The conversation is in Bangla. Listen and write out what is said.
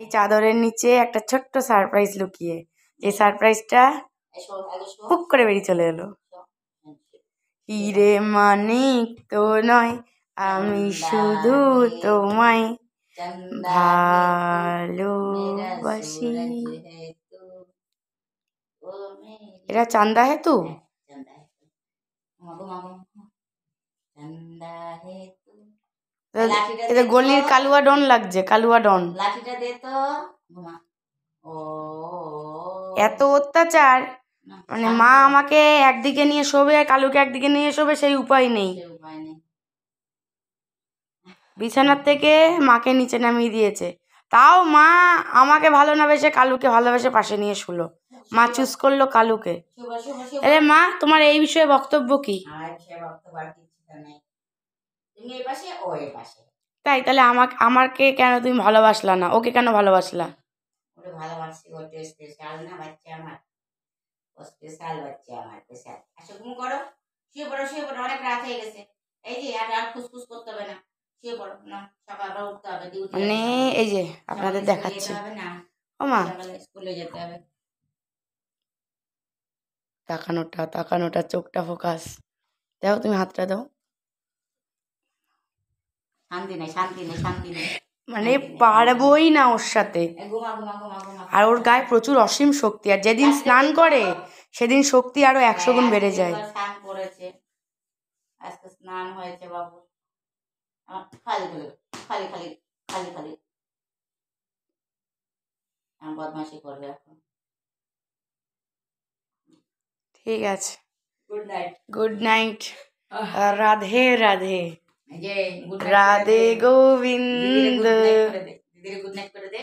এই চাদরের নিচে একটা ছোট্ট সারপ্রাইজ লুকিয়ে, এই সারপ্রাইজটা পুক করে বেরিয়ে চলে এলো। হিরে মানিক তো নয়, আমি শুধু তোমায় ভালোবাসি। এরা চান্দা হেতু, এটা গলির কালুয়া ডন লাগছে, কালুয়া ডন। লাঠিটা দে তো। এত অত্যাচার, মানে মা আমাকে একদিকে নিয়ে শোবে আর কালুকে একদিকে নিয়ে শোবে, সেই উপায় নেই। বিছানার থেকে মাকে নিচে নামিয়ে দিয়েছে, তাও মা আমাকে ভালো না বেসে কালুকে ভালোবেসে পাশে নিয়ে শুলো। মা চুজ করলো কালুকে। আরে মা, তোমার এই বিষয়ে বক্তব্য কি? তাই তাহলে আমাকে কেন তুমি ভালোবাসলা না, ওকে কেন ভালোবাসলা? ওরে ভালোবাসি, ওটা স্পেশাল না বাচ্চা আমার, ও স্পেশাল বাচ্চা আমার, স্পেশাল। আসো তুমি করো, শুয়ে পড়ো, শুয়ে পড়ো, অনেক রাত হয়ে গেছে। এই যে আর খুসখুস করতে হবে না, শুয়ে পড়ো না, সকালবেলা উঠতে হবে, ডিউটি মানে এই যে আপনাদের দেখাচ্ছে। ও মা, স্কুলে যেতে হবে। তাকানোটা চোখটা ফোকাস। দাও তুমি হাতটা দাও। শান্তি নেই, শান্তি নেই, শান্তি নেই, মানে পারবই না ওর সাথে। আর ওর গায়ে প্রচুর অসীম শক্তি, আর যেদিন স্নান করে সেদিন শক্তি আরো 100 গুণ বেড়ে যায়। স্নান করেছে, আজকে স্নান হয়েছে বাবু। খালি খালি খালি খালি খালি বদমাশি করবে এখন। ঠিক আছে, good night, good night. Radhe Radhe, Radhe Gobinda. দিদিরে গুড নাইট করে দে।